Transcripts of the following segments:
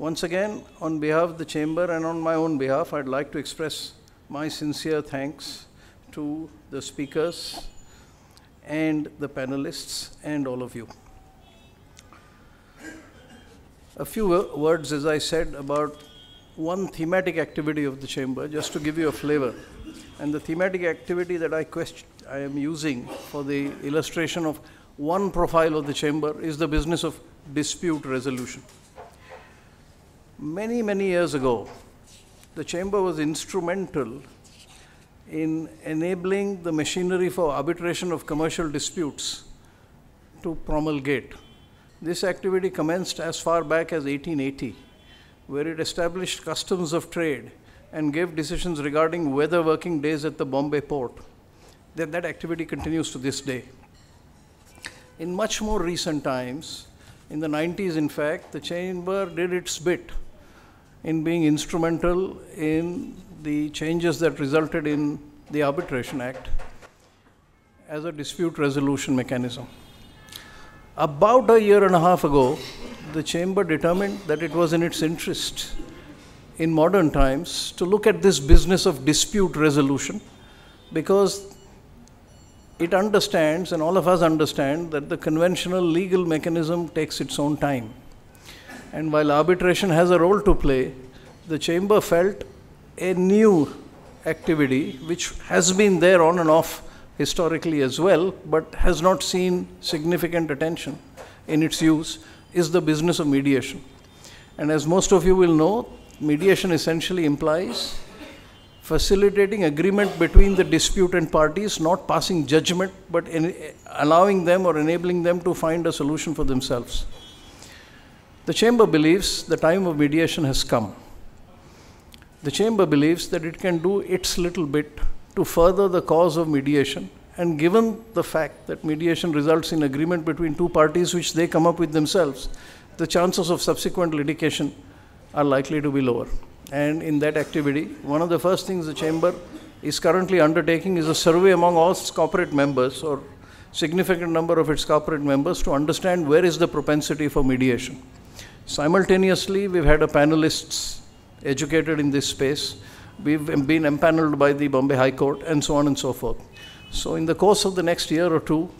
Once again, on behalf of the Chamber and on my own behalf, I'd like to express my sincere thanks to the speakers and the panelists and all of you. A few words, as I said, about one thematic activity of the Chamber, just to give you a flavor. And the thematic activity that I am using for the illustration of one profile of the Chamber is the business of dispute resolution. Many, many years ago, the Chamber was instrumental in enabling the machinery for arbitration of commercial disputes to promulgate. This activity commenced as far back as 1880, where it established customs of trade and gave decisions regarding weather working days at the Bombay port. That activity continues to this day. In much more recent times, in the 90s in fact, the Chamber did its bit in being instrumental in the changes that resulted in the Arbitration Act as a dispute resolution mechanism. About a year and a half ago, the Chamber determined that it was in its interest in modern times to look at this business of dispute resolution, because it understands, and all of us understand, that the conventional legal mechanism takes its own time. And while arbitration has a role to play, the Chamber felt a new activity, which has been there on and off historically as well, but has not seen significant attention in its use, is the business of mediation. And as most of you will know, mediation essentially implies facilitating agreement between the disputant parties, not passing judgment, but allowing them or enabling them to find a solution for themselves. The Chamber believes the time of mediation has come. The Chamber believes that it can do its little bit to further the cause of mediation, and given the fact that mediation results in agreement between two parties which they come up with themselves, the chances of subsequent litigation are likely to be lower. And in that activity, one of the first things the Chamber is currently undertaking is a survey among all its corporate members, or significant number of its corporate members, to understand where is the propensity for mediation. Simultaneously, we've had panelists educated in this space. We've been empaneled by the Bombay High Court, and so on and so forth. So in the course of the next year or two,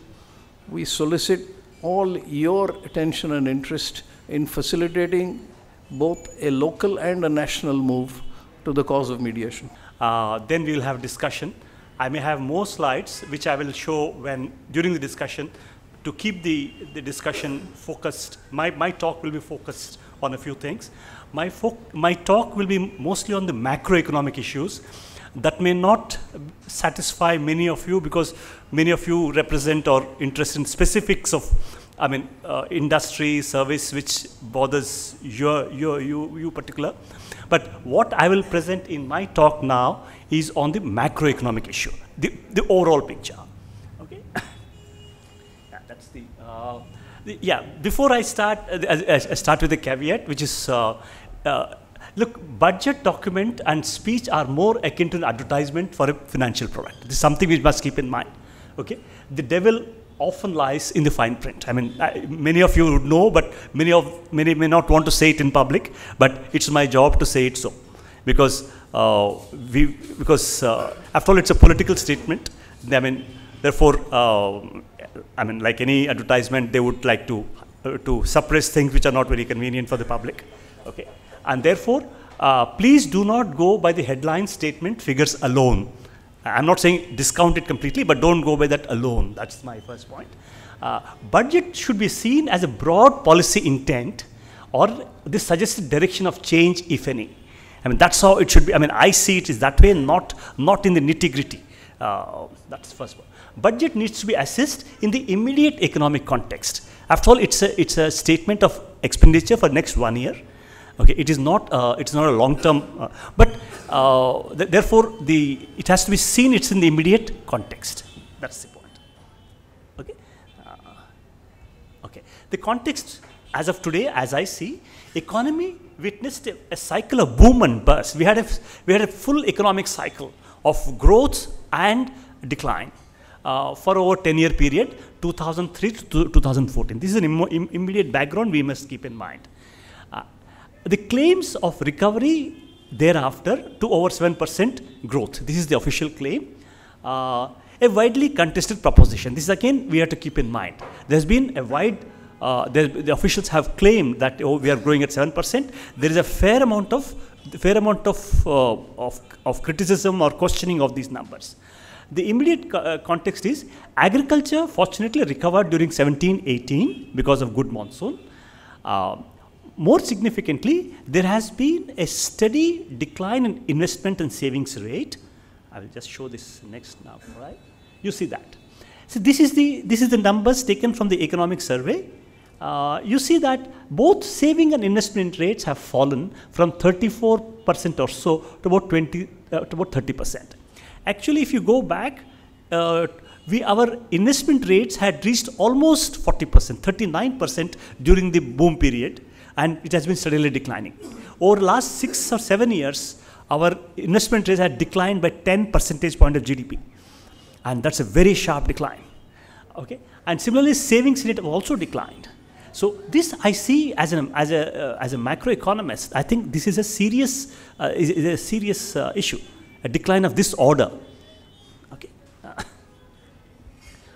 we solicit all your attention and interest in facilitating both a local and a national move to the cause of mediation. Then we will have discussion. I may have more slides, which I will show during the discussion, to keep the discussion focused. My talk will be focused on a few things. My talk will be mostly on the macroeconomic issues that may not satisfy many of you, because many of you represent or interest in specifics of, industry, service, which bothers you particular. But what I will present in my talk now is on the macroeconomic issue, the overall picture. Okay. That's before I start, I start with a caveat, which is, look, budget document and speech are more akin to an advertisement for a financial product. This is something we must keep in mind. Okay, the devil often lies in the fine print. Many of you would know, but many may not want to say it in public. But it's my job to say it so, because after all, it's a political statement. Therefore, like any advertisement, they would like to suppress things which are not very convenient for the public. Okay, and therefore, please do not go by the headline statement figures alone. I'm not saying discount it completely, but don't go by that alone. That's my first point. Budget should be seen as a broad policy intent or the suggested direction of change, if any. That's how it should be. I see it is that way, not in the nitty-gritty. That's the first one. Budget needs to be assessed in the immediate economic context. After all, it's a statement of expenditure for next 1 year. Okay, it's not a long-term, therefore it has to be seen. It's in the immediate context. That's the point. Okay. Okay. The context as of today, as I see, economy witnessed a cycle of boom and bust. We had a full economic cycle of growth and decline for over 10-year period, 2003 to 2014. This is an immediate background we must keep in mind. the claims of recovery thereafter to over 7% growth. This is the official claim. A widely contested proposition. This again we have to keep in mind. There's been a wide, the officials have claimed that we are growing at 7%. There is a fair amount of criticism or questioning of these numbers. The immediate context is agriculture fortunately recovered during 17-18 because of good monsoon. More significantly, there has been a steady decline in investment and savings rate. I will just show this next now, right? You see that. So this is the numbers taken from the economic survey. You see that both saving and investment rates have fallen from 34% or so to about 30%. Actually, if you go back, our investment rates had reached almost 40%, 39% during the boom period, and it has been steadily declining. Over the last 6 or 7 years, our investment rates had declined by 10 percentage points of GDP. And that's a very sharp decline. Okay? And similarly, savings rate have also declined. So this I see as a macroeconomist, I think this is a serious issue, a decline of this order. Okay.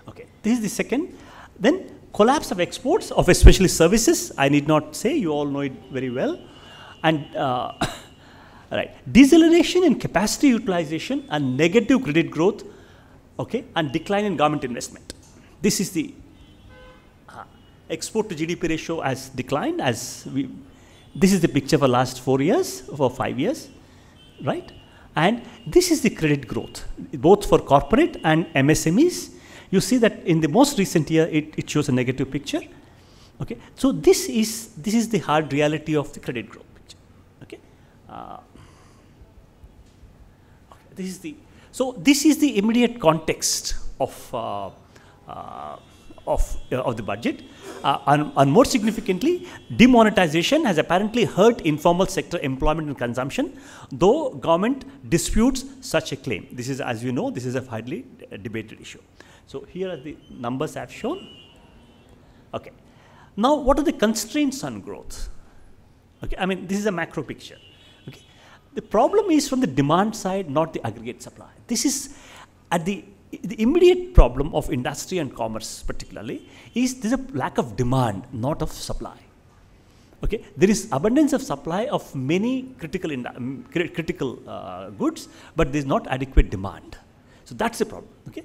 Okay. This is the second. Then collapse of exports of especially services. I need not say, you all know it very well. And right, deceleration in capacity utilization and negative credit growth. Okay, and decline in government investment. This is the export to GDP ratio has declined this is the picture for last 4 years, for 5 years, right? And this is the credit growth, both for corporate and MSMEs. You see that in the most recent year, it shows a negative picture. Okay, so this is the hard reality of the credit growth picture. Okay, So this is the immediate context of the budget. And more significantly, demonetization has apparently hurt informal sector employment and consumption, though government disputes such a claim. This is, as you know, this is a widely debated issue. So here are the numbers I've shown. Okay. Now, what are the constraints on growth? Okay, I mean, this is a macro picture. Okay. The problem is from the demand side, not the aggregate supply. This is at the immediate problem of industry and commerce particularly is there's a lack of demand, not of supply. Okay, there is abundance of supply of many critical goods, but there is not adequate demand. So that's the problem. Okay,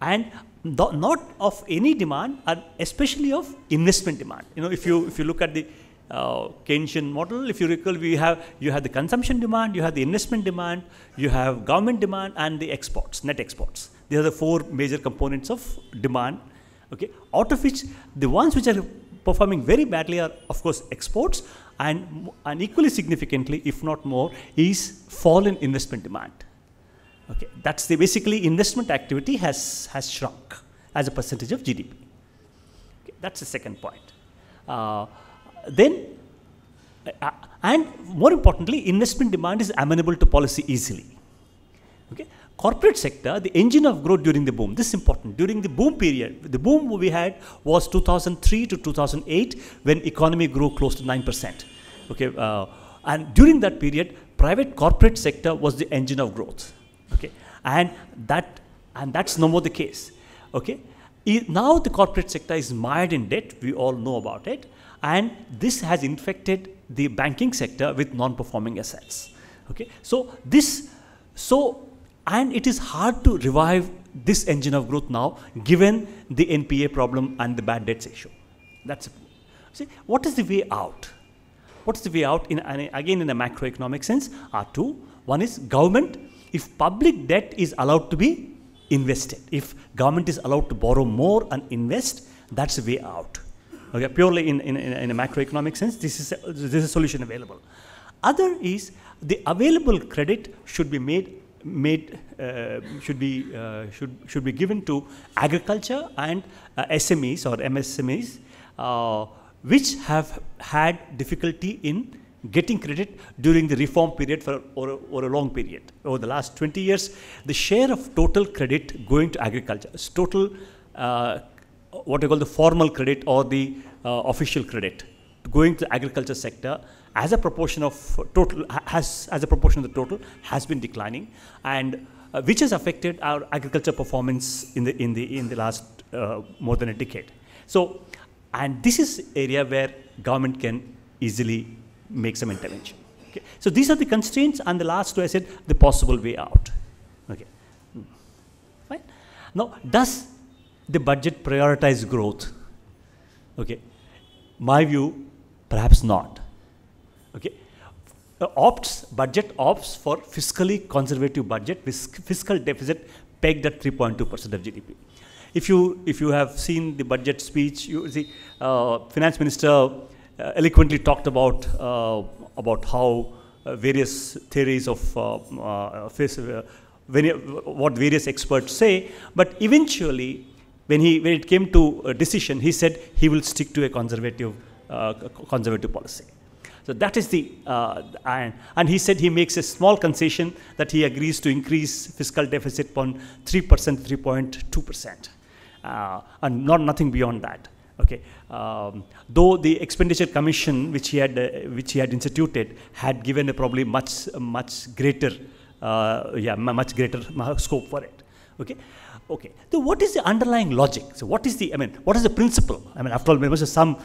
and not of any demand, and especially of investment demand. You know, if you look at the Keynesian model, if you recall, you have the consumption demand, you have the investment demand, you have government demand, and the exports, net exports. These are the 4 major components of demand. Okay, out of which the ones which are performing very badly are, of course, exports, and equally significantly, if not more, is fall in investment demand. Okay, that's basically investment activity has shrunk as a percentage of GDP. Okay, that's the second point. And more importantly, investment demand is amenable to policy easily. Okay, corporate sector, the engine of growth during the boom. This is important. During the boom period, the boom we had was 2003 to 2008, when economy grew close to 9%. Okay, and during that period, private corporate sector was the engine of growth. Okay, and that's no more the case. Okay, now the corporate sector is mired in debt. We all know about it. And this has infected the banking sector with non-performing assets. Okay, and it is hard to revive this engine of growth now, given the NPA problem and the bad debts issue. That's it. See, what is the way out? What is the way out? Again, in a macroeconomic sense, are 2. One is government. If public debt is allowed to be invested, if government is allowed to borrow more and invest, that's the way out. Okay, purely in a macroeconomic sense, this is a solution available. Other is the available credit should be should be given to agriculture and SMEs or MSMEs, which have had difficulty in getting credit during the reform period or a long period. Over the last 20 years, the share of total credit going to agriculture, total what I call the formal credit or the official credit going to the agriculture sector as a proportion of total, as a proportion of the total, has been declining, and which has affected our agriculture performance in the last more than a decade. So, and this is area where government can easily make some intervention. Okay. So these are the constraints, and the last two I said the possible way out. Okay. Fine. Now, does the budget prioritize growth? Okay. My view, perhaps not. Okay. Budget opts for fiscally conservative budget with fiscal deficit pegged at 3.2% of GDP. If you have seen the budget speech, you see Finance Minister eloquently talked about how various theories of what various experts say, but eventually when it came to a decision, he said he will stick to a conservative policy. So that is the, and he said he makes a small concession that he agrees to increase fiscal deficit from 3% to 3.2%, and nothing beyond that. Okay, though the expenditure commission which he had instituted had given a probably much greater scope for it. Okay. Okay. So what is the underlying logic? So what is what is the principle? After all, there was some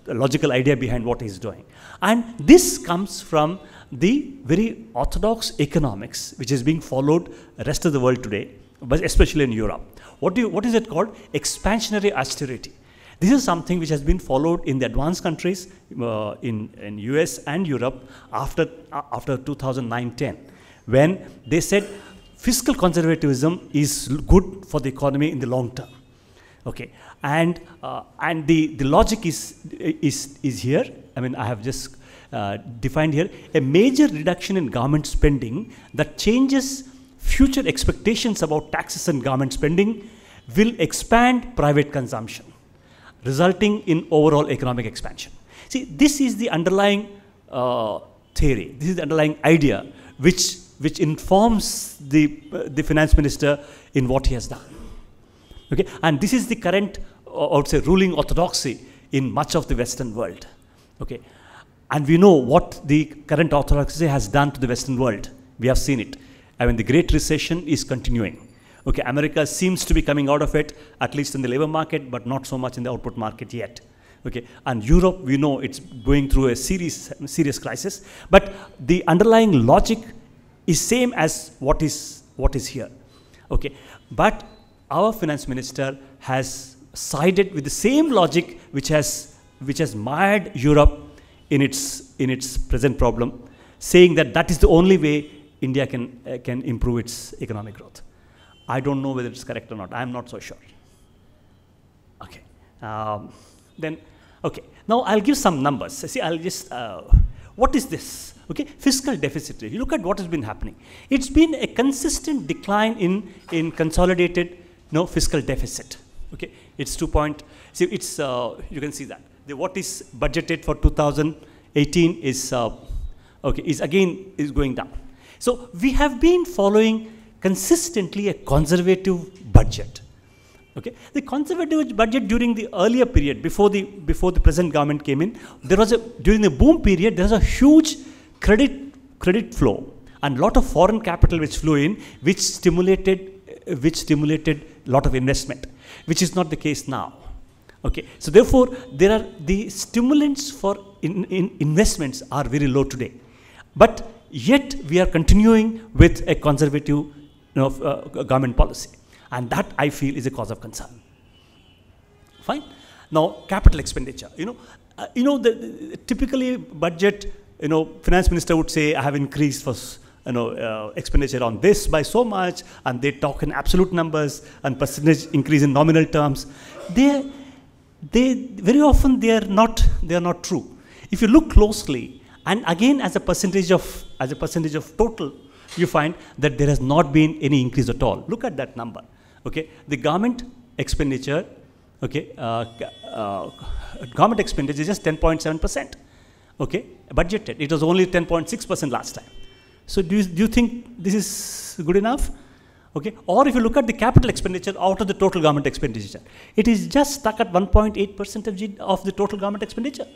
logical idea behind what he's doing. And this comes from the very orthodox economics which is being followed the rest of the world today, but especially in Europe. What is it called? Expansionary austerity. This is something which has been followed in the advanced countries in US and Europe after 2009-10, when they said fiscal conservatism is good for the economy in the long term. Okay, and the logic is here. I have just defined here a major reduction in government spending that changes future expectations about taxes and government spending will expand private consumption, resulting in overall economic expansion. See, this is the underlying theory. This is the underlying idea which informs the finance minister in what he has done. Okay, and this is the current, I would say, ruling orthodoxy in much of the Western world. Okay, and we know what the current orthodoxy has done to the Western world. We have seen it. The Great Recession is continuing. Okay, America seems to be coming out of it, at least in the labor market, but not so much in the output market yet. Okay, and Europe, we know it's going through a serious crisis, but the underlying logic is same as what is here. Okay, but our finance minister has sided with the same logic which has mired Europe in its present problem, saying that is the only way India can improve its economic growth. I don't know whether it's correct or not. I'm not so sure. Okay, okay. Now I'll give some numbers. See, I'll just what is this? Okay, fiscal deficit. You look at what has been happening. It's been a consistent decline in consolidated fiscal deficit. Okay, it's 2 point. See, it's you can see that what is budgeted for 2018 is going down. So we have been following consistently a conservative budget. Okay, the conservative budget during the earlier period before the present government came in, during the boom period there was a huge credit flow and lot of foreign capital which flew in, which stimulated a lot of investment, which is not the case now. Okay, so therefore the stimulants for investments are very low today, but yet we are continuing with a conservative government policy, and that I feel is a cause of concern. Fine. Now capital expenditure. Typically budget. Finance minister would say, I have increased for expenditure on this by so much, and they talk in absolute numbers and percentage increase in nominal terms. They very often they are not true. If you look closely, and again as a percentage of total, you find that there has not been any increase at all. Look at that number. Okay, the government expenditure. Okay, government expenditure is just 10.7%. Okay, budgeted. It was only 10.6% last time. So do you think this is good enough? Okay, or if you look at the capital expenditure out of the total government expenditure, it is just stuck at 1.8% of the total government expenditure.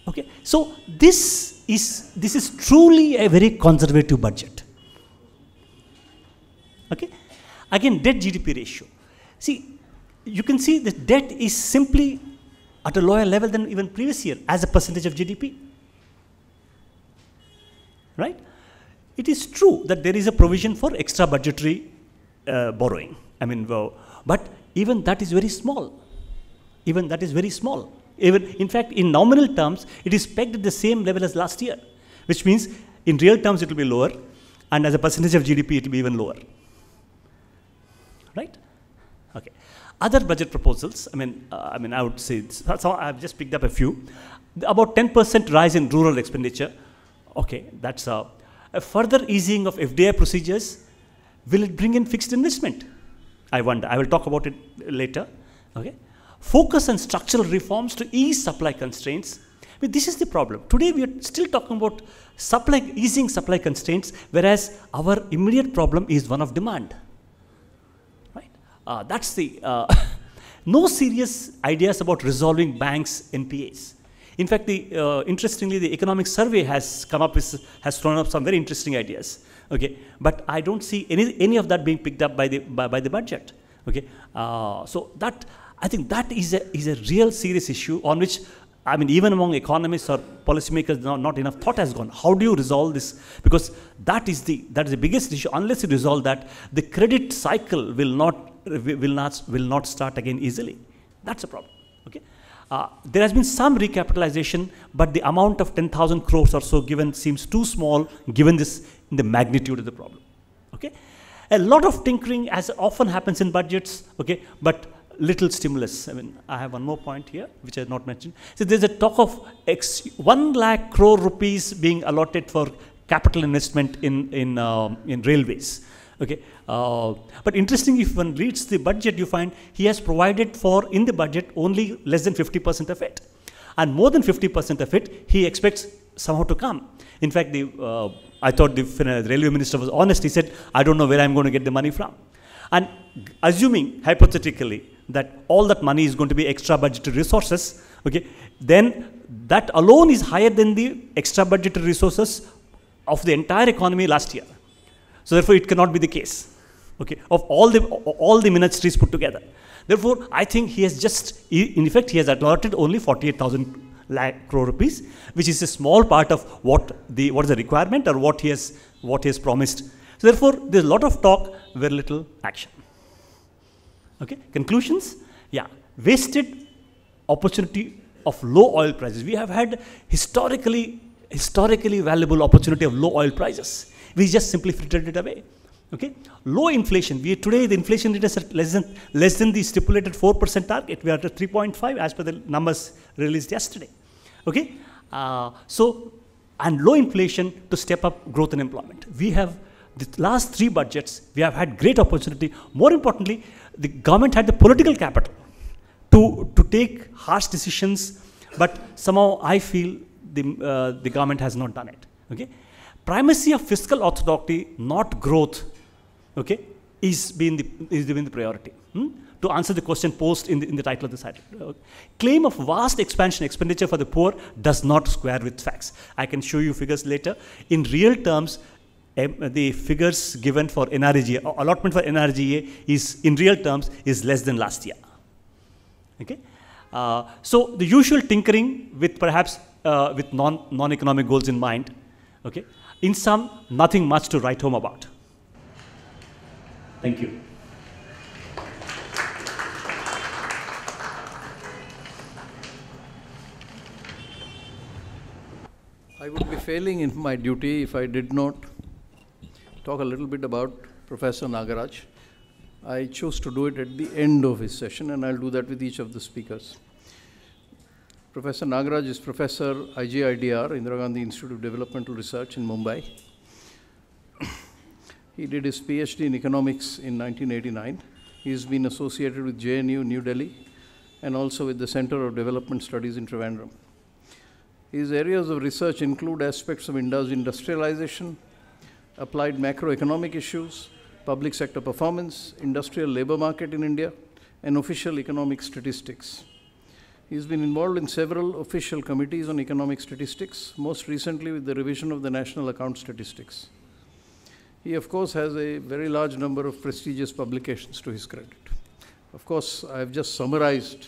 Okay, so this is truly a very conservative budget. Okay, again, debt GDP ratio. See, you can see the debt is simply at a lower level than even previous year as a percentage of GDP. Right? It is true that there is a provision for extra budgetary borrowing. I mean, but even that is very small. Even that is very small. Even, in fact, in nominal terms, it is pegged at the same level as last year, which means in real terms it will be lower, and as a percentage of GDP it will be even lower. Right? Okay. Other budget proposals, I would say, so I've just picked up a few. About 10% rise in rural expenditure. Okay, that's a further easing of FDI procedures. Will it bring in fixed investment? I wonder. I will talk about it later. Okay. Focus on structural reforms to ease supply constraints. But this is the problem. Today we are still talking about easing supply constraints, whereas our immediate problem is one of demand. Right? That's the no serious ideas about resolving banks' NPAs. In fact, interestingly, the economic survey has thrown up some very interesting ideas. Okay, but I don't see any of that being picked up by the budget. Okay, so that. I think that is a real serious issue on which, I mean, even among economists or policymakers, not enough thought has gone. How do you resolve this? Because that is the biggest issue. Unless you resolve that, the credit cycle will not start again easily. That's a problem. Okay. There has been some recapitalization, but the amount of 10,000 crores or so given seems too small, given the magnitude of the problem. Okay. A lot of tinkering, as often happens in budgets. Okay, but little stimulus. I mean, I have one more point here, which I have not mentioned. So there's a talk of 1 lakh crore rupees being allotted for capital investment in railways. Okay, but interesting, if one reads the budget, you find he has provided for in the budget only less than 50% of it, and more than 50% of it he expects somehow to come. In fact, I thought the railway minister was honest. He said, "I don't know where I'm going to get the money from," and assuming hypothetically that all that money is going to be extra budgetary resources, okay, then that alone is higher than the extra budgetary resources of the entire economy last year. So therefore, it cannot be the case, okay, of all the ministries put together. Therefore, I think he has in effect, he has allotted only 48,000 lakh crore rupees, which is a small part of what is the requirement or what he has promised. So therefore, there's a lot of talk, very little action. Okay, conclusions? Yeah, wasted opportunity of low oil prices. We have had historically valuable opportunity of low oil prices. We just simply filtered it away. Okay, low inflation. Today the inflation rate is at less than the stipulated 4% target. We are at 3.5 as per the numbers released yesterday. Okay, and low inflation to step up growth and employment. We have the last 3 budgets. We have had great opportunity. More importantly, the government had the political capital to take harsh decisions, but somehow I feel the government has not done it. Okay, primacy of fiscal orthodoxy, not growth. Okay, is being the priority. To answer the question posed in the title of this article. Claim of vast expenditure for the poor does not square with facts. I can show you figures later. In real terms, the figures given for NREGA, allotment for NREGA is, in real terms, is less than last year. Okay? So the usual tinkering with perhaps with non-economic goals in mind. Okay? In sum, nothing much to write home about. Thank you. I would be failing in my duty if I did not talk a little bit about Professor Nagaraj. I chose to do it at the end of his session, and I'll do that with each of the speakers. Professor Nagaraj is Professor IGIDR, Indira Gandhi Institute of Developmental Research in Mumbai. He did his PhD in economics in 1989. He's been associated with JNU, New Delhi, and also with the Center of Development Studies in Trivandrum. His areas of research include aspects of industrialization, applied macroeconomic issues, public sector performance, industrial labor market in India, and official economic statistics. He's been involved in several official committees on economic statistics, most recently with the revision of the National Account Statistics. He, of course, has a very large number of prestigious publications to his credit. Of course, I have just summarized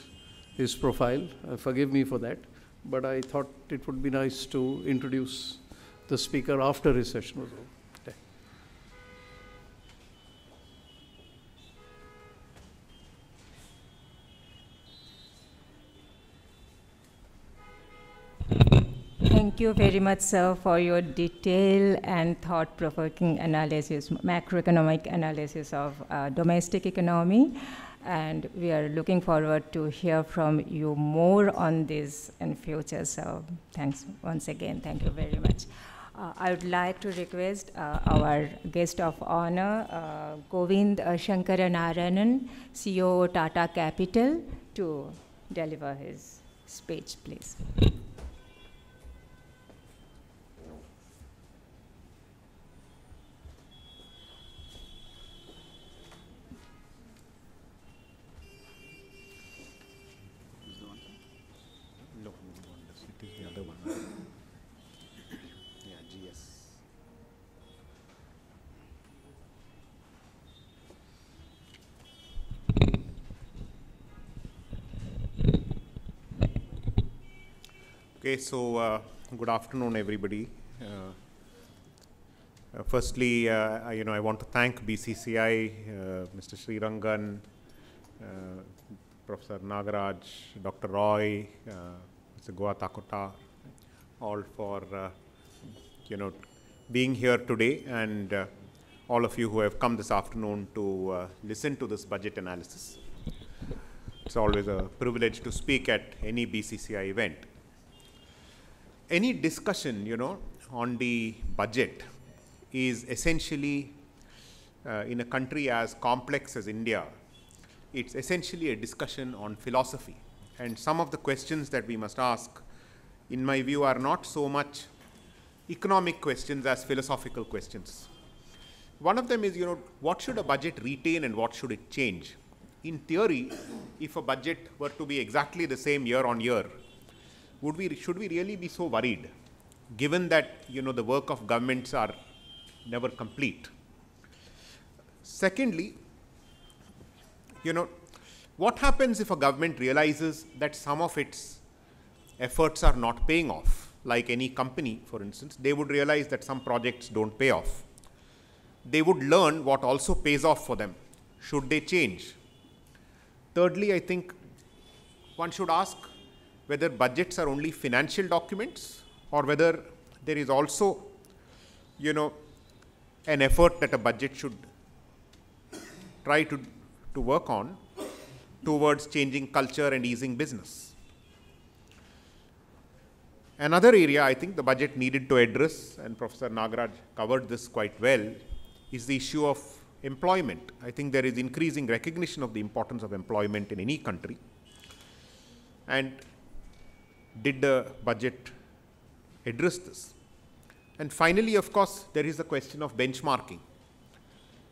his profile. Forgive me for that, but I thought it would be nice to introduce the speaker after his session was over. Thank you very much, sir, for your detailed and thought-provoking analysis, macroeconomic analysis of domestic economy. And we are looking forward to hear from you more on this in future. So thanks once again. Thank you very much. I would like to request our guest of honor, Govind Shankaranarayanan, CEO Tata Capital, to deliver his speech, please. Okay, so good afternoon, everybody. Firstly, I want to thank BCCI, Mr. Srirangan, Professor Nagaraj, Dr. Roy, Mr. Goa Takota, all for being here today, and all of you who have come this afternoon to listen to this budget analysis. It's always a privilege to speak at any BCCI event. Any discussion, on the budget is essentially, in a country as complex as India, it's essentially a discussion on philosophy. And some of the questions that we must ask, in my view, are not so much economic questions as philosophical questions. One of them is, what should a budget retain and what should it change? In theory, if a budget were to be exactly the same year on year, should we really be so worried, given that the work of governments are never complete? Secondly, what happens if a government realizes that some of its efforts are not paying off? Like any company, for instance, they would realize that some projects don't pay off. They would learn what also pays off for them. Should they change? Thirdly, I think one should ask whether budgets are only financial documents or whether there is also, an effort that a budget should try to work on towards changing culture and easing business. Another area I think the budget needed to address, and Professor Nagaraj covered this quite well, is the issue of employment. I think there is increasing recognition of the importance of employment in any country. And did the budget address this? And finally, of course, there is the question of benchmarking.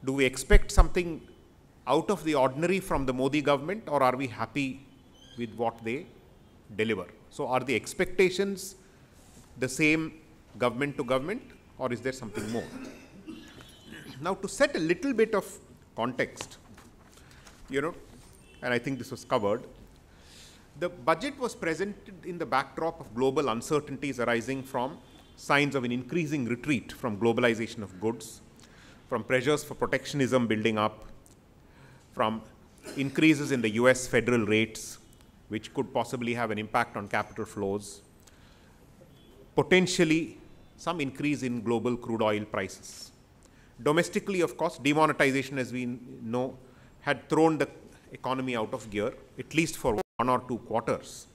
Do we expect something out of the ordinary from the Modi government, or are we happy with what they deliver? So are the expectations the same government to government, or is there something more? Now, to set a little bit of context, and I think this was covered, the budget was presented in the backdrop of global uncertainties arising from signs of an increasing retreat from globalization of goods, from pressures for protectionism building up, from increases in the US federal rates, which could possibly have an impact on capital flows, potentially some increase in global crude oil prices. Domestically, of course, demonetization, as we know, had thrown the economy out of gear, at least for 1 or 2 quarters.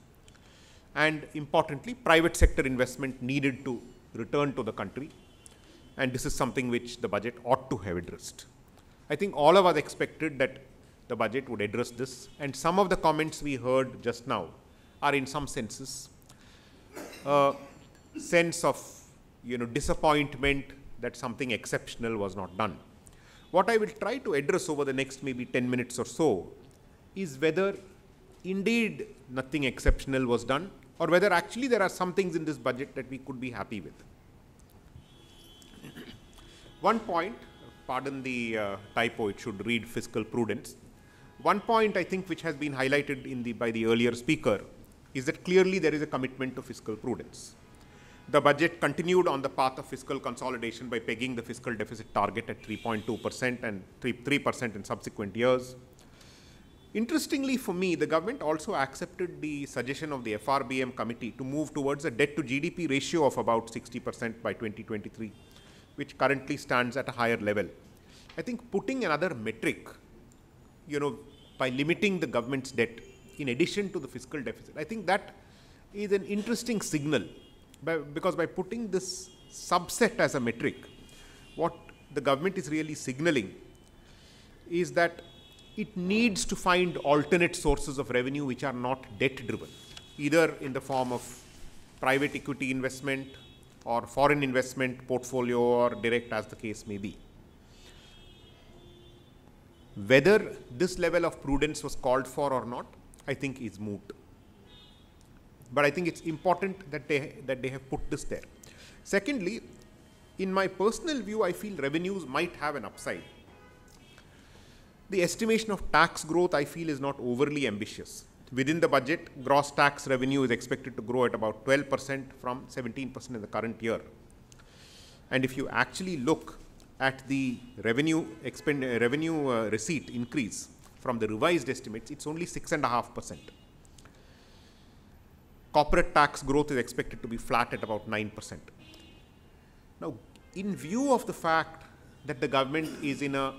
And importantly, private sector investment needed to return to the country. And this is something which the budget ought to have addressed. I think all of us expected that the budget would address this. And some of the comments we heard just now are in some senses a sense of disappointment that something exceptional was not done. What I will try to address over the next maybe 10 minutes or so is whether indeed nothing exceptional was done, or whether actually there are some things in this budget that we could be happy with. One point, pardon the typo, it should read fiscal prudence. One point I think which has been highlighted by the earlier speaker is that clearly there is a commitment to fiscal prudence. The budget continued on the path of fiscal consolidation by pegging the fiscal deficit target at 3.2% and 3% in subsequent years. Interestingly for me, the government also accepted the suggestion of the FRBM committee to move towards a debt to GDP ratio of about 60% by 2023, which currently stands at a higher level. I think putting another metric, by limiting the government's debt in addition to the fiscal deficit, I think that is an interesting signal, because by putting this subset as a metric, what the government is really signaling is that it needs to find alternate sources of revenue which are not debt driven, either in the form of private equity investment or foreign investment portfolio, or direct, as the case may be. Whether this level of prudence was called for or not, I think is moot. But I think it's important that they have put this there. Secondly, in my personal view, I feel revenues might have an upside. The estimation of tax growth, I feel, is not overly ambitious. Within the budget, gross tax revenue is expected to grow at about 12% from 17% in the current year. And if you actually look at the revenue receipt increase from the revised estimates, it's only 6.5%. Corporate tax growth is expected to be flat at about 9%. Now, in view of the fact that the government is in a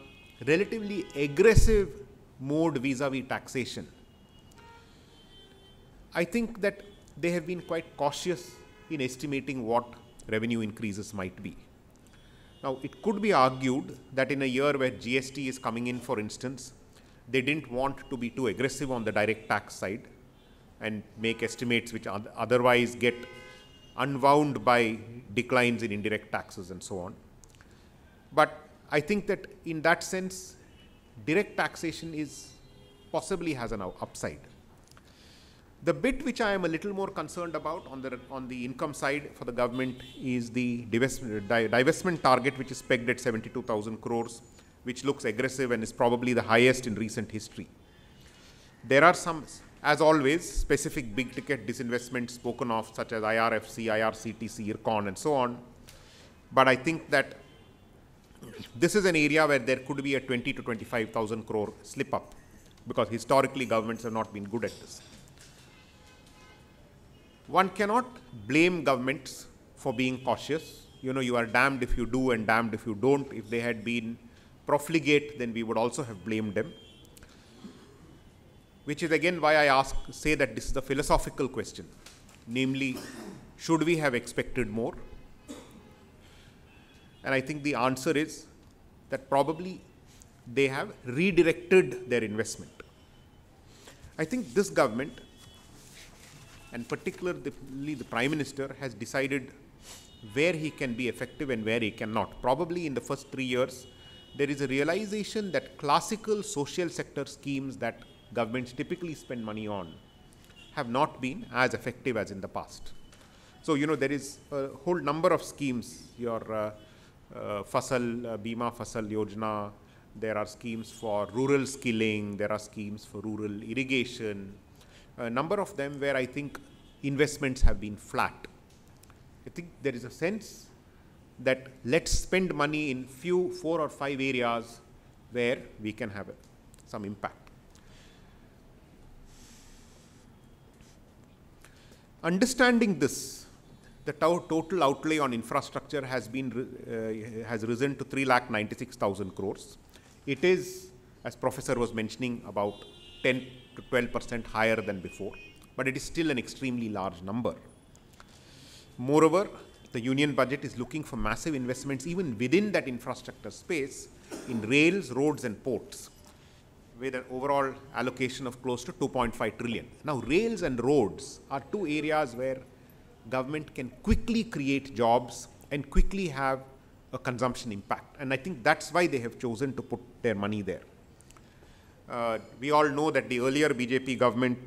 relatively aggressive mode vis-a-vis taxation, I think that they have been quite cautious in estimating what revenue increases might be. Now, it could be argued that in a year where GST is coming in, for instance, they didn't want to be too aggressive on the direct tax side and make estimates which otherwise get unwound by declines in indirect taxes and so on. But I think that in that sense, direct taxation possibly has an upside. The bit which I am a little more concerned about on the income side for the government is the divestment target, which is pegged at 72,000 crores, which looks aggressive and is probably the highest in recent history. There are some, as always, specific big ticket disinvestments spoken of, such as IRFC, IRCTC, IRCON, and so on. But I think that this is an area where there could be a 20 to 25,000 crore slip up, because historically governments have not been good at this. One cannot blame governments for being cautious. You are damned if you do and damned if you don't. If they had been profligate, then we would also have blamed them. Which is again why I say that this is a philosophical question. Namely, should we have expected more? And I think the answer is that probably they have redirected their investment. I think this government, and particularly the Prime Minister, has decided where he can be effective and where he cannot. Probably in the first 3 years, there is a realization that classical social sector schemes that governments typically spend money on have not been as effective as in the past. So, there is a whole number of schemes, your Bima Fasal Yojana, there are schemes for rural skilling, there are schemes for rural irrigation, a number of them where I think investments have been flat. I think there is a sense that let's spend money in 4 or 5 areas where we can have some impact. Understanding this, the total outlay on infrastructure has risen to 3,96,000 crores. It is, as Professor was mentioning, about 10 to 12% higher than before, but it is still an extremely large number. Moreover, the union budget is looking for massive investments even within that infrastructure space in rails, roads and ports, with an overall allocation of close to 2.5 trillion. Now, rails and roads are 2 areas where government can quickly create jobs and quickly have a consumption impact. And I think that's why they have chosen to put their money there. We all know that the earlier BJP government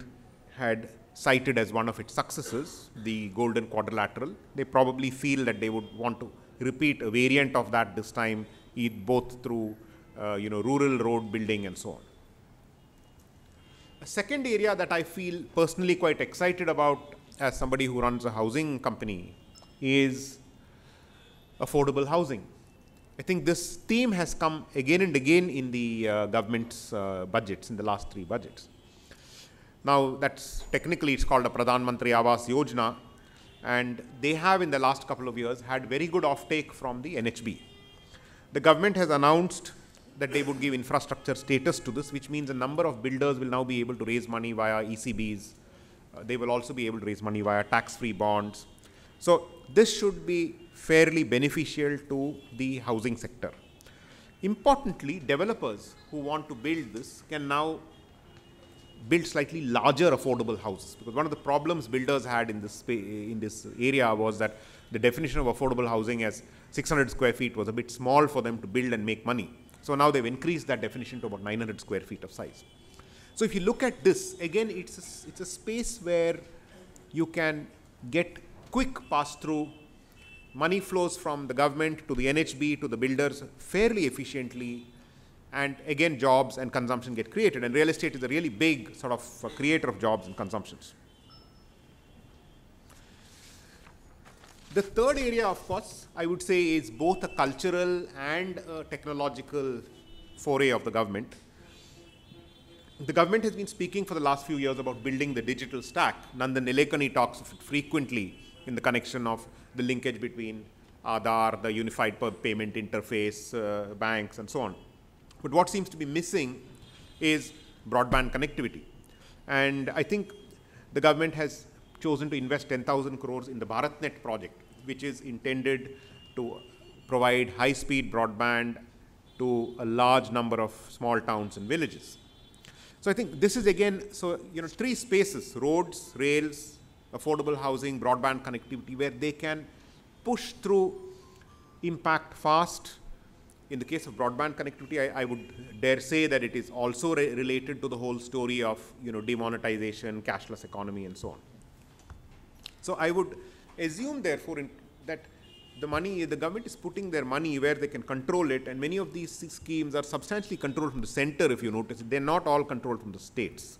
had cited as one of its successes the Golden Quadrilateral. They probably feel that they would want to repeat a variant of that this time, both through rural road building and so on. A second area that I feel personally quite excited about as somebody who runs a housing company is affordable housing. I think this theme has come again and again in the government's budgets, in the last 3 budgets. Now, that's technically it's called a Pradhan Mantri Awas Yojana, and they have in the last couple of years had very good offtake from the NHB. The government has announced that they would give infrastructure status to this, which means a number of builders will now be able to raise money via ECBs. They will also be able to raise money via tax-free bonds. So this should be fairly beneficial to the housing sector. Importantly, developers who want to build this can now build slightly larger affordable houses, because one of the problems builders had in this area was that the definition of affordable housing as 600 square feet was a bit small for them to build and make money. So now they've increased that definition to about 900 square feet of size. So if you look at this, again, it's a space where you can get quick pass-through. Money flows from the government to the NHB to the builders fairly efficiently, and again jobs and consumption get created, and real estate is a really big sort of creator of jobs and consumptions. The third area, of course, I would say is both a cultural and a technological foray of the government. The government has been speaking for the last few years about building the digital stack. Nandan Nilekani talks of it frequently in the connection of the linkage between Aadhaar, the unified payment interface, banks, and so on. But what seems to be missing is broadband connectivity. And I think the government has chosen to invest 10,000 crores in the BharatNet project, which is intended to provide high-speed broadband to a large number of small towns and villages. So I think this is again, 3 spaces: roads, rails, affordable housing, broadband connectivity, where they can push through impact fast. In the case of broadband connectivity, I would dare say that it is also related to the whole story of demonetization, cashless economy, and so on. So I would assume, therefore, that the government is putting their money where they can control it, and many of these schemes are substantially controlled from the center, if you notice. They're not all controlled from the states.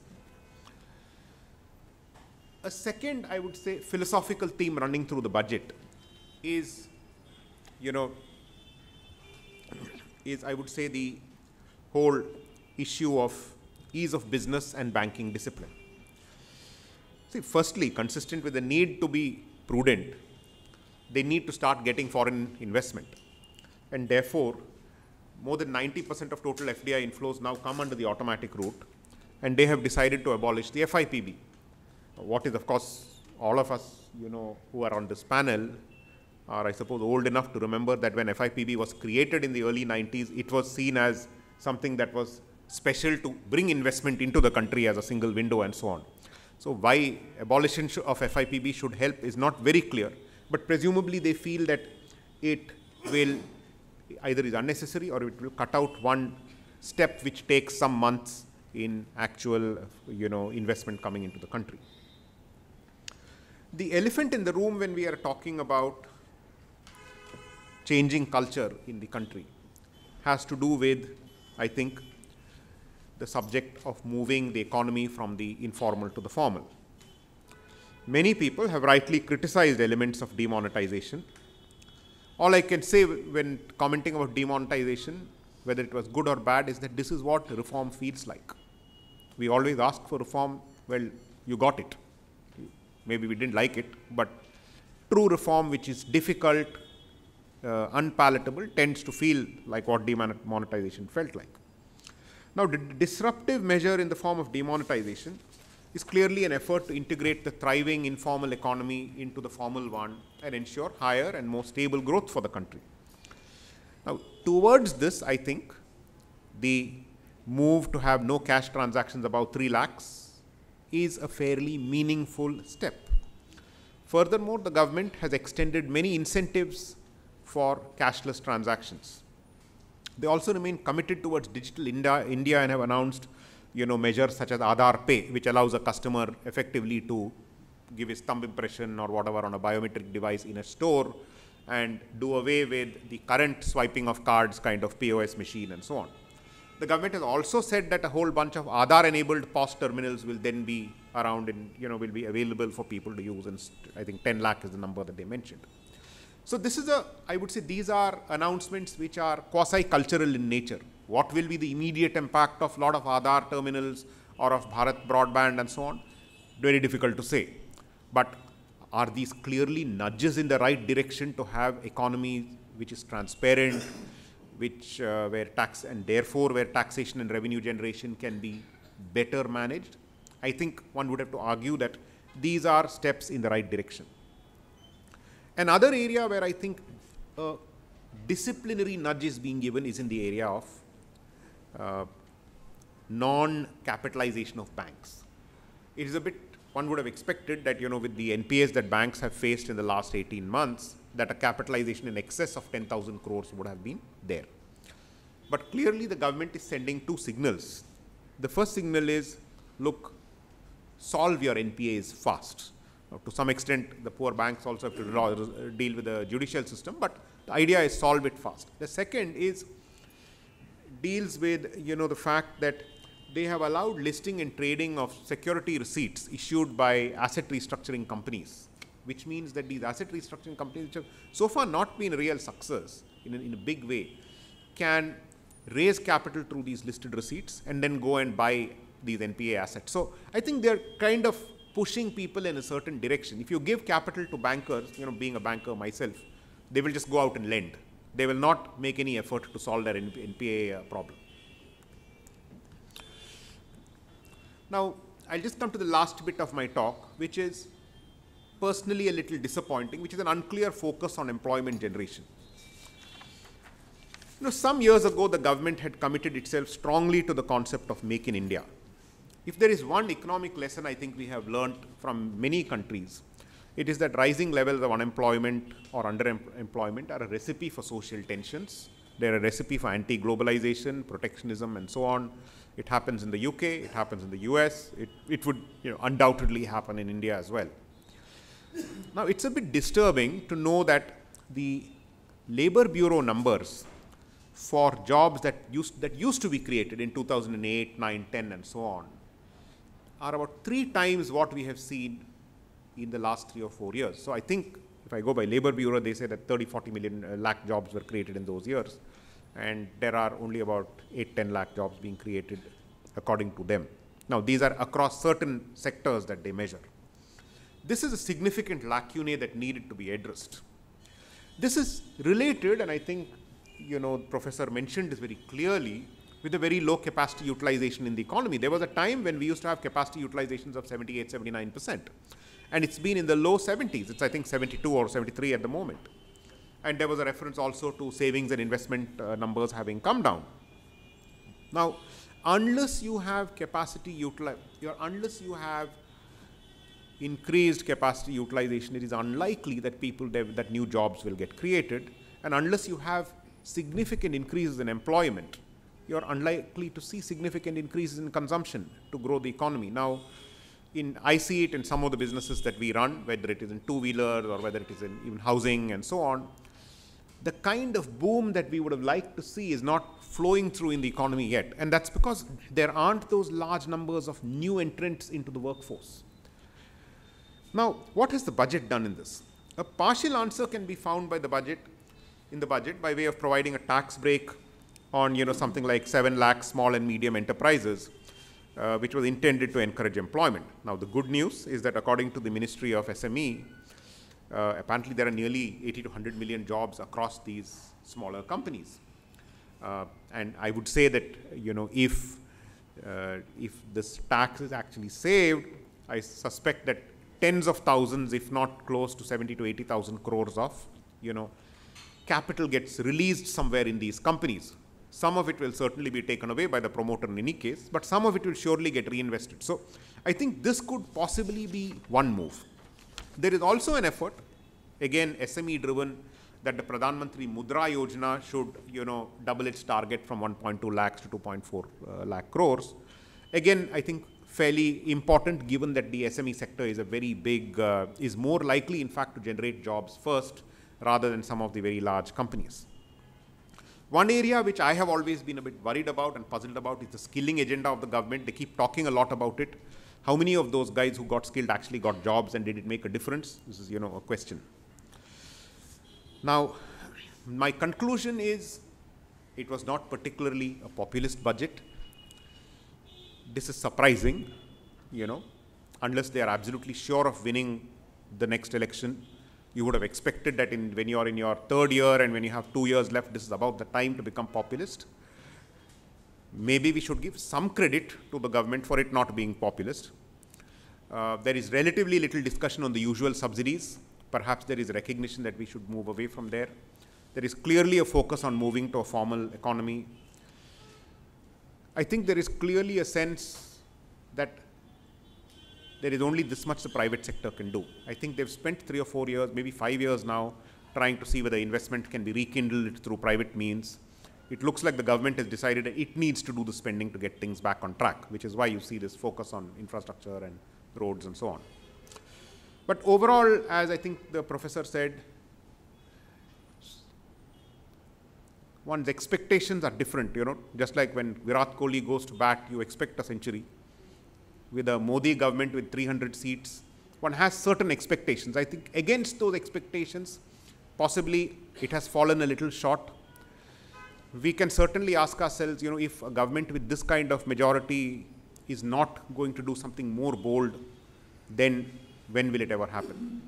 A second, I would say, philosophical theme running through the budget is, I would say, the whole issue of ease of business and banking discipline. See, firstly, consistent with the need to be prudent, they need to start getting foreign investment. And therefore, more than 90% of total FDI inflows now come under the automatic route, and they have decided to abolish the FIPB. What is, of course, all of us, who are on this panel are, I suppose, old enough to remember that when FIPB was created in the early 90s, it was seen as something that was special to bring investment into the country as a single window and so on. So why abolition of FIPB should help is not very clear, but presumably they feel that it will either is unnecessary or it will cut out one step which takes some months in actual, investment coming into the country. The elephant in the room when we are talking about changing culture in the country has to do with, I think, the subject of moving the economy from the informal to the formal. Many people have rightly criticized elements of demonetization. All I can say when commenting about demonetization, whether it was good or bad, is that this is what reform feels like. We always ask for reform. Well, you got it. Maybe we didn't like it, but true reform, which is difficult, unpalatable, tends to feel like what demonetization felt like. Now, the disruptive measure in the form of demonetization is clearly an effort to integrate the thriving informal economy into the formal one and ensure higher and more stable growth for the country. Now, towards this, I think the move to have no cash transactions above 3 lakhs is a fairly meaningful step. Furthermore, the government has extended many incentives for cashless transactions. They also remain committed towards digital India and have announced measures such as Aadhaar Pay, which allows a customer effectively to give his thumb impression or whatever on a biometric device in a store and do away with the current swiping of cards kind of POS machine and so on. The government has also said that a whole bunch of Aadhaar-enabled POS terminals will then be around and, will be available for people to use, and I think 10 lakh is the number that they mentioned. So this is I would say these are announcements which are quasi-cultural in nature. What will be the immediate impact of a lot of Aadhaar terminals or of Bharat broadband and so on? Very difficult to say. But are these clearly nudges in the right direction to have economy which is transparent, where tax and therefore where taxation and revenue generation can be better managed? I think one would have to argue that these are steps in the right direction. Another area where I think a disciplinary nudge is being given is in the area of non-capitalization of banks. It is a bit, one would have expected that, with the NPAs that banks have faced in the last 18 months, that a capitalization in excess of 10,000 crores would have been there. But clearly the government is sending two signals. The first signal is, look, solve your NPAs fast. Now, to some extent, the poor banks also have to deal with the judicial system, but the idea is solve it fast. The second is deals with, the fact that they have allowed listing and trading of security receipts issued by asset restructuring companies, which means that these asset restructuring companies, which have so far not been a real success in a big way, can raise capital through these listed receipts and then go and buy these NPA assets. So I think they're kind of pushing people in a certain direction. If you give capital to bankers, being a banker myself, they will just go out and lend. They will not make any effort to solve their NPA problem. Now, I'll just come to the last bit of my talk, which is personally a little disappointing, which is an unclear focus on employment generation. Some years ago, the government had committed itself strongly to the concept of Make in India. If there is one economic lesson I think we have learned from many countries, it is that rising levels of unemployment or underemployment are a recipe for social tensions. They're a recipe for anti-globalization, protectionism, and so on. It happens in the UK, it happens in the US, it would undoubtedly happen in India as well. Now, it's a bit disturbing to know that the Labor Bureau numbers for jobs that used to be created in 2008, 9, 10, and so on are about 3 times what we have seen in the last 3 or 4 years. So I think if I go by Labor Bureau, they say that 30-40 million lakh jobs were created in those years, and there are only about 8-10 lakh jobs being created according to them. Now, these are across certain sectors that they measure. This is a significant lacunae that needed to be addressed. This is related, and I think the professor mentioned this very clearly, with a very low capacity utilization in the economy. There was a time when we used to have capacity utilizations of 78, 79%. And it's been in the low 70s. It's, I think, 72 or 73 at the moment. And there was a reference also to savings and investment numbers having come down. Now, unless you have unless you have increased capacity utilization, it is unlikely that that new jobs will get created. And unless you have significant increases in employment, you're unlikely to see significant increases in consumption to grow the economy. Now, I see it in some of the businesses that we run, whether it is in two-wheelers or whether it is in even housing and so on. The kind of boom that we would have liked to see is not flowing through in the economy yet. And that's because there aren't those large numbers of new entrants into the workforce. Now, what has the budget done in this? A partial answer can be found in the budget by way of providing a tax break on something like 7 lakh small and medium enterprises, which was intended to encourage employment. Now, the good news is that according to the Ministry of SME, apparently there are nearly 80 to 100 million jobs across these smaller companies. And I would say that if this tax is actually saved, I suspect that tens of thousands, if not close to 70 to 80,000 crores of capital gets released somewhere in these companies. Some of it will certainly be taken away by the promoter in any case, but some of it will surely get reinvested. So I think this could possibly be one move. There is also an effort, again SME driven, that the Pradhan Mantri Mudra Yojana should double its target from 1.2 lakhs to 2.4 lakh crores. Again, I think fairly important given that the SME sector is a very big, is more likely in fact to generate jobs first rather than some of the very large companies. One area which I have always been a bit worried about and puzzled about is the skilling agenda of the government. They keep talking a lot about it. How many of those guys who got skilled actually got jobs, and did it make a difference? This is, a question. Now, my conclusion is it was not particularly a populist budget. This is surprising, unless they are absolutely sure of winning the next election. You would have expected that when you are in your third year and when you have 2 years left, this is about the time to become populist. Maybe we should give some credit to the government for it not being populist. There is relatively little discussion on the usual subsidies. Perhaps there is recognition that we should move away from there. There is clearly a focus on moving to a formal economy. I think there is clearly a sense that there is only this much the private sector can do. I think they've spent 3 or 4 years, maybe 5 years now, trying to see whether investment can be rekindled through private means. It looks like the government has decided that it needs to do the spending to get things back on track, which is why you see this focus on infrastructure and roads and so on. But overall, as I think the professor said, one's expectations are different, just like when Virat Kohli goes to bat, you expect a century. With a Modi government with 300 seats, one has certain expectations. I think against those expectations, possibly it has fallen a little short. We can certainly ask ourselves, if a government with this kind of majority is not going to do something more bold, then when will it ever happen?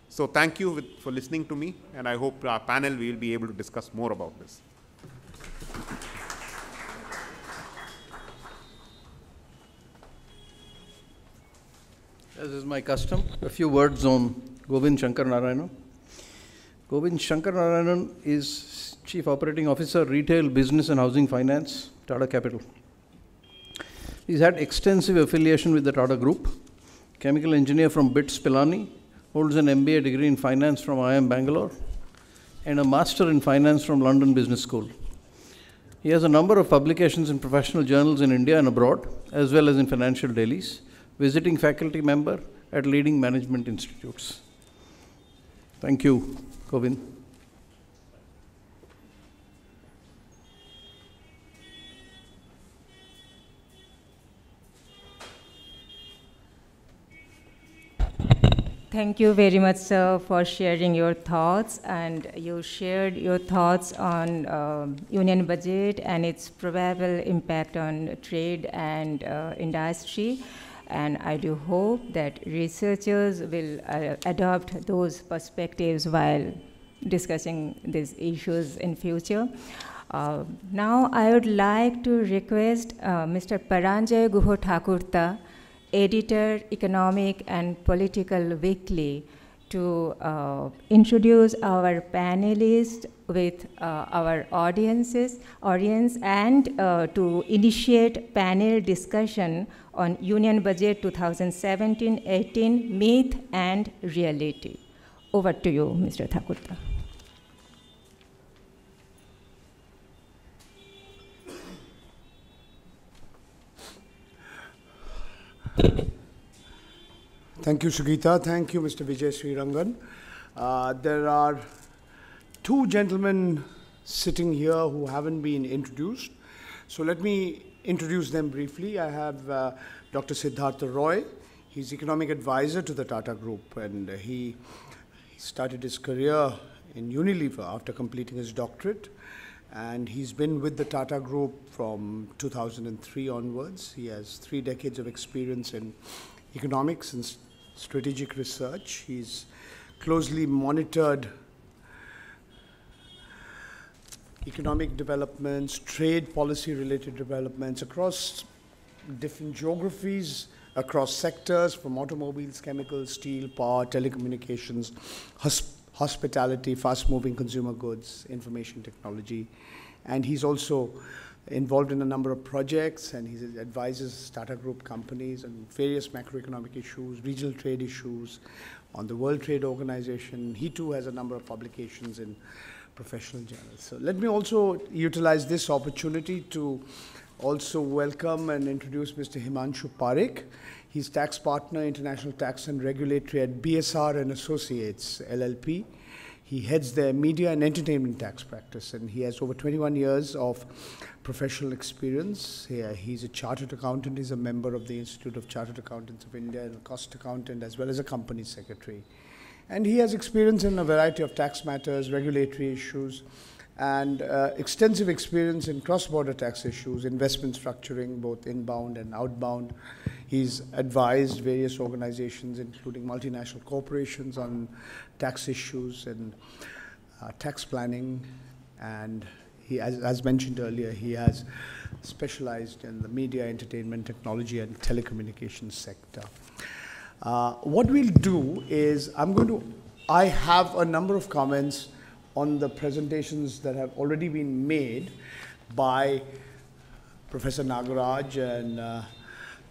So thank you for listening to me, and I hope our panel will be able to discuss more about this. As is my custom, a few words on Govind Shankar Narayanan. Govind Shankar Narayanan is Chief Operating Officer, Retail, Business and Housing Finance, Tata Capital. He's had extensive affiliation with the Tata Group. Chemical engineer from BITS Pilani, holds an MBA degree in finance from IIM Bangalore, and a master in finance from London Business School. He has a number of publications in professional journals in India and abroad, as well as in financial dailies, visiting faculty member at leading management institutes. Thank you, Govind. Thank you very much, sir, for sharing your thoughts. And you shared your thoughts on union budget and its probable impact on trade and industry. And I do hope that researchers will adopt those perspectives while discussing these issues in future. Now, I would like to request Mr. Paranjay Guho Thakurta, editor, Economic and Political Weekly, to introduce our panelists with our audience and to initiate panel discussion on Union Budget 2017-18, Myth and Reality. Over to you, Mr. Thakurta. Thank you, Sugita. Thank you, Mr. Vijay Srirangan. There are two gentlemen sitting here who haven't been introduced. So let me introduce them briefly. I have Dr. Siddhartha Roy. He's economic advisor to the Tata Group, and he started his career in Unilever after completing his doctorate. And he's been with the Tata Group from 2003 onwards. He has 3 decades of experience in economics and strategic research. He's closely monitored economic developments, trade policy related developments across different geographies, across sectors from automobiles, chemicals, steel, power, telecommunications, hospitality, fast-moving consumer goods, information technology. And he's also involved in a number of projects, and he advises Tata Group companies on various macroeconomic issues, regional trade issues, on the World Trade Organization. He too has a number of publications in professional journals. So let me also utilize this opportunity to also welcome and introduce Mr. Himanshu Parekh. He's tax partner, international tax and regulatory at BSR and Associates, LLP. He heads their media and entertainment tax practice, and he has over 21 years of professional experience. He's a chartered accountant. He's a member of the Institute of Chartered Accountants of India and a cost accountant, as well as a company secretary. And he has experience in a variety of tax matters, regulatory issues, and extensive experience in cross-border tax issues, investment structuring, both inbound and outbound. He's advised various organizations, including multinational corporations, on tax issues and tax planning. And he, as mentioned earlier, he has specialized in the media, entertainment, technology, and telecommunications sector. What we'll do is, I have a number of comments on the presentations that have already been made by Professor Nagaraj and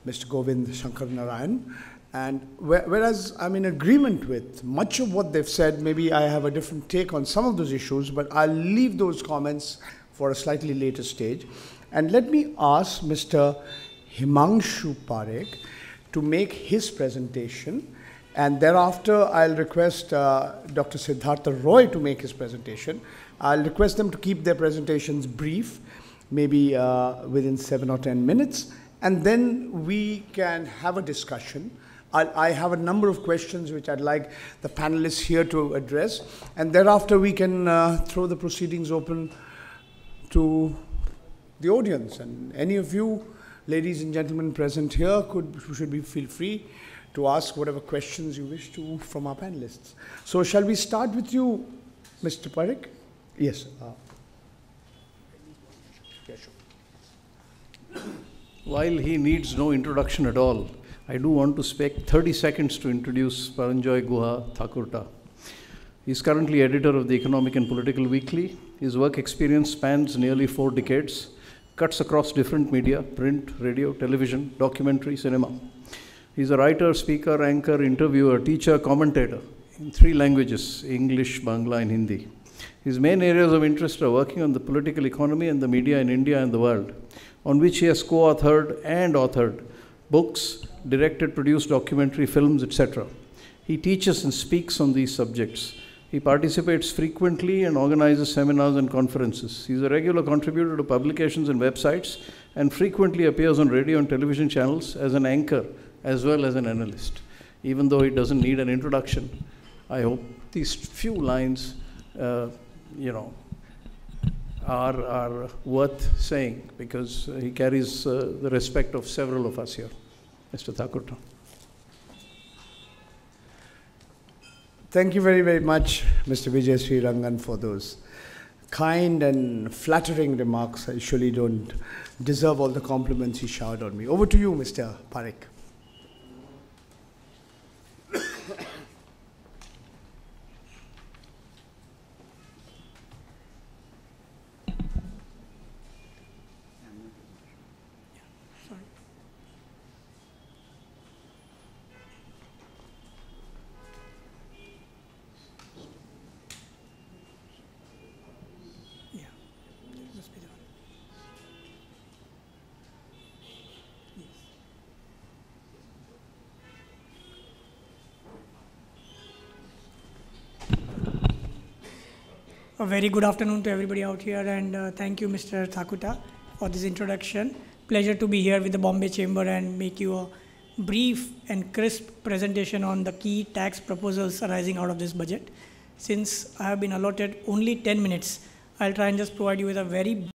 Mr. Govind Shankar Narayan. And whereas I'm in agreement with much of what they've said, maybe I have a different take on some of those issues, but I'll leave those comments for a slightly later stage. And let me ask Mr. Himanshu Parekh to make his presentation. And thereafter, I'll request Dr. Siddhartha Roy to make his presentation. I'll request them to keep their presentations brief, maybe within 7 or 10 minutes. And then we can have a discussion. I have a number of questions which I'd like the panelists here to address. And thereafter, we can throw the proceedings open to the audience. And any of you, ladies and gentlemen present here, feel free to ask whatever questions you wish to from our panelists. So shall we start with you, Mr. Parekh? Yes. Yeah, sure. While he needs no introduction at all, I do want to spend 30 seconds to introduce Paranjoy Guha Thakurta. He is currently editor of the Economic and Political Weekly. His work experience spans nearly 4 decades, cuts across different media, print, radio, television, documentary, cinema. He's a writer, speaker, anchor, interviewer, teacher, commentator in 3 languages, English, Bangla, and Hindi. His main areas of interest are working on the political economy and the media in India and the world, on which he has co-authored and authored books, directed, produced documentary films, etc. He teaches and speaks on these subjects. He participates frequently and organizes seminars and conferences. He's a regular contributor to publications and websites and frequently appears on radio and television channels as an anchor as well as an analyst. Even though he doesn't need an introduction, I hope these few lines, are worth saying because he carries the respect of several of us here. Mr. Thakurta. Thank you very, very much, Mr. Vijay Srirangan, for those kind and flattering remarks. I surely don't deserve all the compliments he showered on me. Over to you, Mr. Parekh. A very good afternoon to everybody out here, and thank you, Mr. Thakurta, for this introduction. Pleasure to be here with the Bombay Chamber and make you a brief and crisp presentation on the key tax proposals arising out of this budget. Since I have been allotted only 10 minutes, I'll try and just provide you with a very